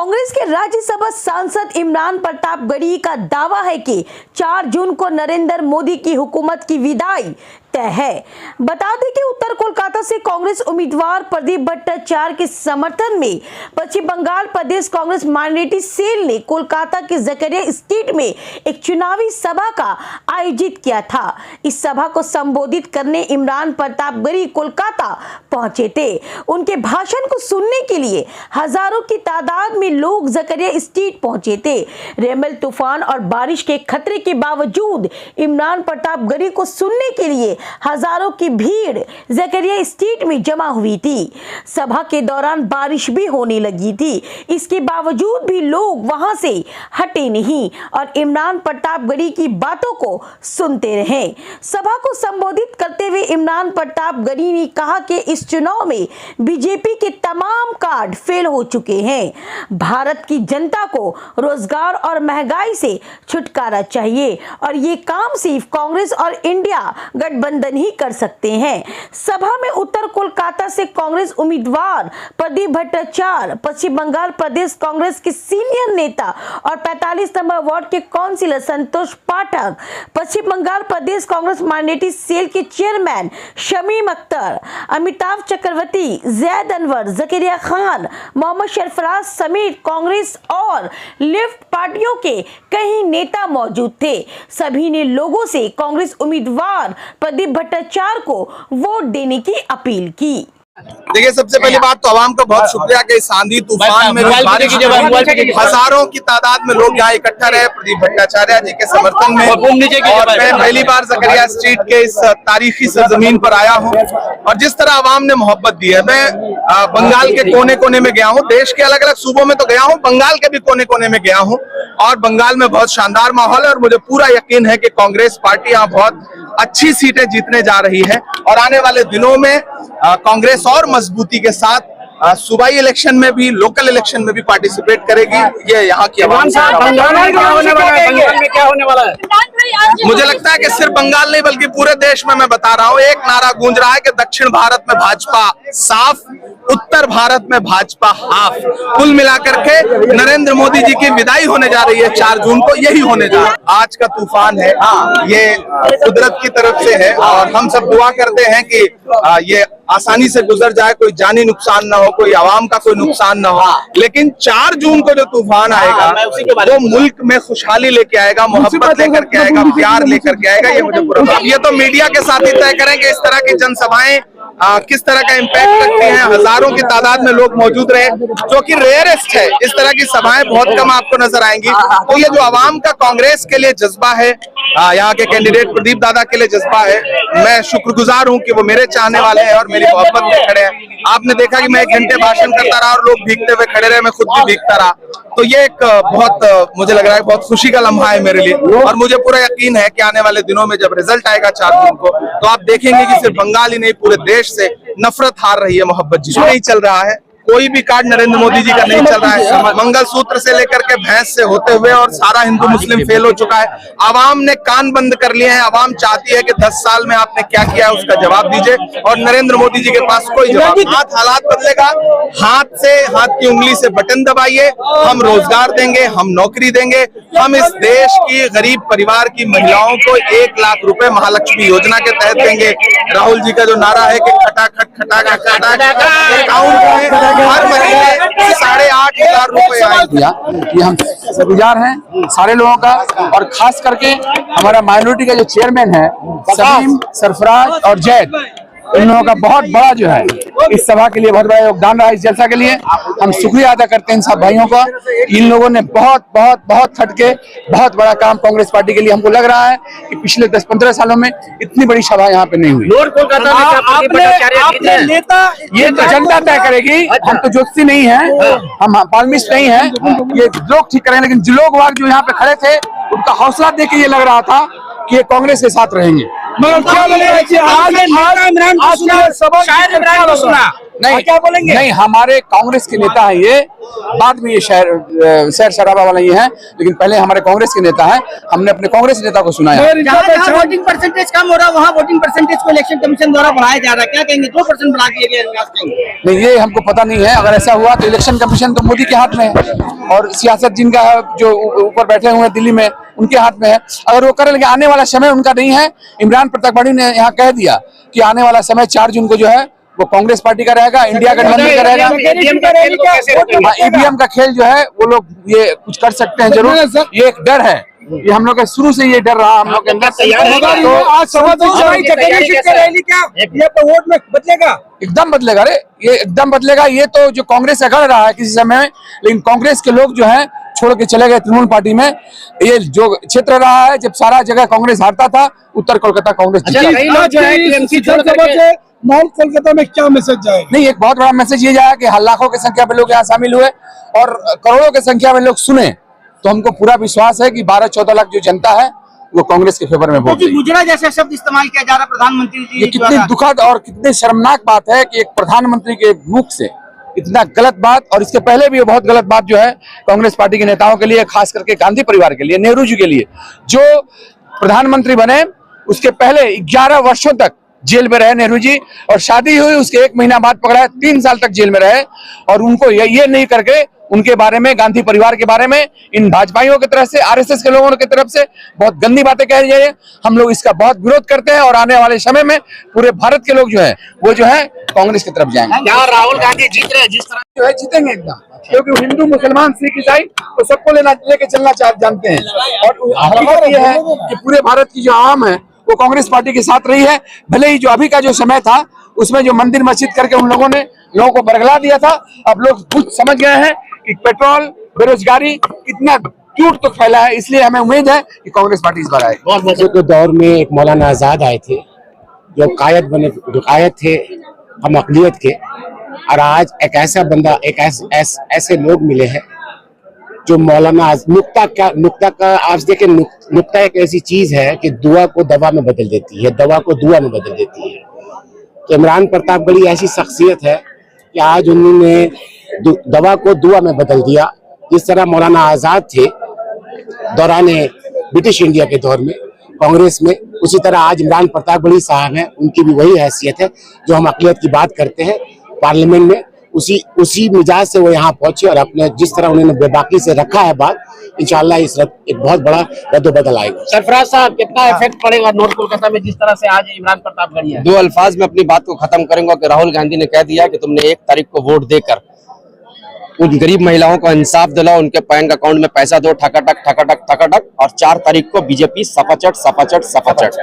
कांग्रेस के राज्यसभा सांसद इमरान प्रतापगढ़ी का दावा है कि 4 जून को नरेंद्र मोदी की हुकूमत की विदाई तय है। बता दें कि उत्तर कोलकाता से कांग्रेस उम्मीदवार प्रदीप भट्टाचार्य के समर्थन में पश्चिम बंगाल प्रदेश कांग्रेस माइनॉरिटी सेल ने कोलकाता के जकरिया स्ट्रीट में एक चुनावी सभा का आयोजित किया था। इस सभा को संबोधित करने इमरान प्रतापगढ़ी कोलकाता पहुंचे थे। उनके भाषण को सुनने के लिए हजारों की तादाद में लोग जकरिया स्ट्रीट पहुंचे थे। रेमल तूफान और बारिश के खतरे के बावजूद इमरान प्रतापगढ़ी को सुनने के लिए हजारों की भीड़ जकरिया स्ट्रीट में जमा हुई थी। सभा के दौरान बारिश भी होने लगी थी। इसके बावजूद भी लोग वहां से हटे नहीं और इमरान प्रतापगढ़ी की बातों को सुनते रहे। सभा को संबोधित करते हुए इमरान प्रतापगढ़ी ने कहा कि इस चुनाव में बीजेपी के तमाम कार्ड फेल हो चुके हैं। भारत की जनता को रोजगार और महंगाई से छुटकारा चाहिए और ये काम सिर्फ कांग्रेस और इंडिया गठबंधन ही कर सकते हैं। सभा में उत्तर कोलकाता से कांग्रेस उम्मीदवार प्रदीप भट्टाचार्य, पश्चिम बंगाल प्रदेश कांग्रेस के सीनियर नेता और 45 नंबर वार्ड के काउंसिलर संतोष पाठक, पश्चिम बंगाल प्रदेश कांग्रेस माइनॉरिटी सेल के चेयरमैन शमीम अख्तर, अमिताभ चक्रवर्ती, जैद अनवर, जकरिया खान, मोहम्मद सरफराज समेत कांग्रेस और लेफ्ट पार्टियों के कई नेता मौजूद थे। सभी ने लोगों से कांग्रेस उम्मीदवार प्रदीप भट्टाचार्य को वोट देने की अपील की। देखिए, सबसे पहली बात तो आवाम का बहुत शुक्रिया कि इस आंधी तूफान में हजारों की तादाद में लोग यहाँ इकट्ठा रहे प्रदीप भट्टाचार्य जी के समर्थन में। और मैं पहली बार जकरिया स्ट्रीट के इस तारीखी सरजमीन पर आया हूँ और जिस तरह आवाम ने मोहब्बत दी है, मैं बंगाल के कोने कोने में गया हूँ, देश के अलग अलग सूबों में तो गया हूँ, बंगाल के भी कोने कोने में गया हूँ और बंगाल में बहुत शानदार माहौल है और मुझे पूरा यकीन है कि कांग्रेस पार्टी यहाँ बहुत अच्छी सीटें जीतने जा रही है और आने वाले दिनों में कांग्रेस और मजबूती के साथ सूबाई इलेक्शन में भी, लोकल इलेक्शन में भी पार्टिसिपेट करेगी। ये यहाँ की आवाम से क्या होने वाला है। मुझे लगता है कि सिर्फ बंगाल नहीं बल्कि पूरे देश में मैं बता रहा हूँ, एक नारा गूंज रहा है कि दक्षिण भारत में भाजपा साफ, उत्तर भारत में भाजपा हाफ। कुल मिलाकर के नरेंद्र मोदी जी की विदाई होने जा रही है 4 जून को, यही होने जा रहा है। आज का तूफान है, ये कुदरत की तरफ से है और हम सब दुआ करते हैं कि ये आसानी से गुजर जाए, कोई जानी नुकसान ना हो, कोई आवाम का कोई नुकसान ना हो। लेकिन 4 जून को जो तूफान आएगा वो मुल्क में खुशहाली लेके आएगा, मोहब्बत लेकर के आएगा, प्यार लेकर के आएगा। ये मुझे पूरा, ये तो मीडिया के साथ ही तय करेंगे इस तरह की जनसभाएं किस तरह का इम्पैक्ट रखती हैं। हजारों की तादाद में लोग मौजूद रहे, जो कि रेयरेस्ट है। इस तरह की सभाएं बहुत कम आपको नजर आएंगी। तो ये जो आवाम का कांग्रेस के लिए जज्बा है, यहाँ के कैंडिडेट प्रदीप दादा के लिए जज्बा है, मैं शुक्रगुजार हूँ कि वो मेरे चाहने वाले हैं और मेरी मोहब्बत में खड़े हैं। आपने देखा कि मैं 1 घंटे भाषण करता रहा और लोग भीगते हुए खड़े रहे, मैं खुद भी भीगता रहा। तो ये एक बहुत मुझे लग रहा है बहुत खुशी का लम्हा है मेरे लिए और मुझे पूरा यकीन है कि आने वाले दिनों में जब रिजल्ट आएगा 4 जून को, तो आप देखेंगे कि सिर्फ बंगाल ही नहीं पूरे देश से नफरत हार रही है, मोहब्बत जी नहीं चल रहा है। कोई भी कार्ड नरेंद्र मोदी जी का नहीं चल रहा है। मंगलसूत्र से लेकर के भैंस से होते हुए और सारा हिंदू मुस्लिम फेल हो चुका है। आवाम ने कान बंद कर लिए हैं। आवाम चाहती है कि 10 साल में आपने क्या किया है उसका जवाब दीजिए और नरेंद्र मोदी जी के पास कोई जवाब। हालात बदलेगा, हाथ से, हाथ की उंगली से बटन दबाइए, हम रोजगार देंगे, हम नौकरी देंगे, हम इस देश की गरीब परिवार की महिलाओं को 1 लाख रुपए महालक्ष्मी योजना के तहत देंगे। राहुल जी का जो नारा है कि खटाखट खटाखट अकाउंट में हर महीने 8,500 रुपए आएंगे। ये हम शुक्रगुजार हैं सारे लोगों का और खास करके हमारा माइनॉरिटी का जो चेयरमैन है शमीम, सरफराज और जैद, इन लोगों का बहुत बड़ा जो है इस सभा के लिए बहुत बड़ा योगदान रहा। इस जलसा के लिए हम शुक्रिया अदा करते हैं इन सब भाइयों का। इन लोगों ने बहुत बहुत बहुत खटके बहुत बड़ा काम कांग्रेस पार्टी के लिए, हमको लग रहा है कि पिछले 10-15 सालों में इतनी बड़ी सभा यहाँ पे नहीं हुई। ये तो जनता तय करेगी, हम तो ज्योतिषी नहीं है, हम पालमिस्ट नहीं है, ये लोग ठीक करेंगे। लेकिन जो लोग जो यहाँ पे खड़े थे उनका हौसला देख के ये लग रहा था कि ये कांग्रेस के साथ रहेंगे। मगर क्या नहीं क्या बोलेंगे? नहीं, हमारे कांग्रेस के नेता है ये, बाद में ये शहर शराबा वाला ये है, लेकिन पहले हमारे कांग्रेस के नेता है। हमने अपने कांग्रेस नेता को सुनाया। जहाँ वोटिंग परसेंटेज कम हो रहा है वहाँ वोटिंग परसेंटेज को इलेक्शन कमीशन द्वारा बढ़ाया जा रहा है, क्या कहेंगे? 2% बढ़ा दिए गए। नहीं, ये हमको पता नहीं है। अगर ऐसा हुआ तो इलेक्शन कमीशन तो मोदी के हाथ में है, और सियासत जिनका है जो ऊपर बैठे हुए हैं दिल्ली में, उनके हाथ में है। अगर वो कर लेंगे, आने वाला समय उनका नहीं है। इमरान प्रतापगढ़ी ने यहाँ कह दिया कि आने वाला समय 4 जून को जो है वो कांग्रेस पार्टी का रहेगा, इंडिया गठबंधन का रहेगा। ईवीएम का खेल जो है वो लोग ये कुछ कर सकते हैं जरूर। ये एक डर है, ये हम लोग का शुरू से ये डर रहा हम लोग के अंदर। वोट में बदलेगा, एकदम बदलेगा रे, ये एकदम बदलेगा। ये तो जो कांग्रेस अगड़ रहा है किसी समय में, लेकिन कांग्रेस के लोग जो है छोड़ के चले गए तृणमूल पार्टी में। ये जो क्षेत्र रहा है जब सारा जगह कांग्रेस हारता था, उत्तर कोलकाता कांग्रेस नॉर्थ कोलकाता में क्या मैसेज जाएगा? नहीं, एक बहुत बड़ा मैसेज ये जाएगा कि लाखों की संख्या में लोग यहाँ शामिल हुए और करोड़ों की संख्या में लोग सुने, तो हमको पूरा विश्वास है कि 12-14 लाख जो जनता है वो कांग्रेस के फेवर में वोट देगी। मुजरा जैसा शब्द इस्तेमाल किया जा रहा है प्रधानमंत्री जी, ये कितनी दुखद और कितनी शर्मनाक बात है कि एक प्रधानमंत्री के मुख से इतना गलत बात। और इसके पहले भी ये बहुत गलत बात जो है कांग्रेस पार्टी के नेताओं के लिए, खास करके गांधी परिवार के लिए, नेहरू जी के लिए, जो प्रधानमंत्री बने उसके पहले 11 वर्षों तक जेल में रहे नेहरू जी, और शादी हुई उसके 1 महीना बाद पकड़ा, 3 साल तक जेल में रहे। और उनको ये नहीं करके उनके बारे में, गांधी परिवार के बारे में, इन भाजपाइयों की तरफ से, आरएसएस के लोगों की तरफ से बहुत गंदी बातें कह रही है। हम लोग इसका बहुत विरोध करते हैं और आने वाले समय में पूरे भारत के लोग जो है वो जो है कांग्रेस की तरफ जाएंगे। क्या राहुल गांधी जीत रहे हैं जिस तरह जो है जीतेंगे एकदम, क्योंकि हिंदू मुसलमान सिख ईसाई तो सबको लेके चलना जानते हैं। और हकीकत ये है कि पूरे भारत की जो आवाम है वो कांग्रेस पार्टी के साथ रही है। भले ही जो अभी का जो समय था उसमें जो मंदिर मस्जिद करके उन लोगों ने लोगों को बरगला दिया था, अब लोग कुछ समझ गए हैं कि पेट्रोल, बेरोजगारी कितना झूठ तो फैला है। इसलिए हमें उम्मीद है कि कांग्रेस पार्टी इस बार आएगी। के दौर में एक मौलाना आजाद आए थे जो कायद थे हम अक़लियत के, और आज एक ऐसा बंदा, एक ऐसे लोग मिले हैं जो मौलाना नुक्ता का आज देखें, नुक्ता एक ऐसी चीज है कि दुआ को दवा में बदल देती है, दवा को दुआ में बदल देती है। तो इमरान प्रतापगढ़ी ऐसी शख्सियत है कि आज उन्होंने दवा को दुआ में बदल दिया। जिस तरह मौलाना आजाद थे दौरान ब्रिटिश इंडिया के दौर में कांग्रेस में, उसी तरह आज इमरान प्रतापगढ़ी साहब हैं, उनकी भी वही हैसियत है। जो हम अक़लियत की बात करते हैं पार्लियामेंट में, उसी मिजाज से वो यहाँ पहुंचे और अपने जिस तरह उन्होंने बेबाकी से रखा है बात, इंशाल्लाह इस एक बहुत बड़ा रद्द-बदल आएगा। सरफराज साहब, कितना इफेक्ट पड़ेगा नॉर्थ कोलकाता में जिस तरह से आज इमरान प्रतापगढ़ी है? 2 अल्फाज में अपनी बात को खत्म करूंगा कि राहुल गांधी ने कह दिया कि तुमने 1 तारीख को वोट देकर उन गरीब महिलाओं को इंसाफ दिलाओ, उनके बैंक अकाउंट में पैसा दो, ठकाटक ठकाटक ठकाटक, और 4 तारीख को बीजेपी सपाचट सपाचट सपाचट।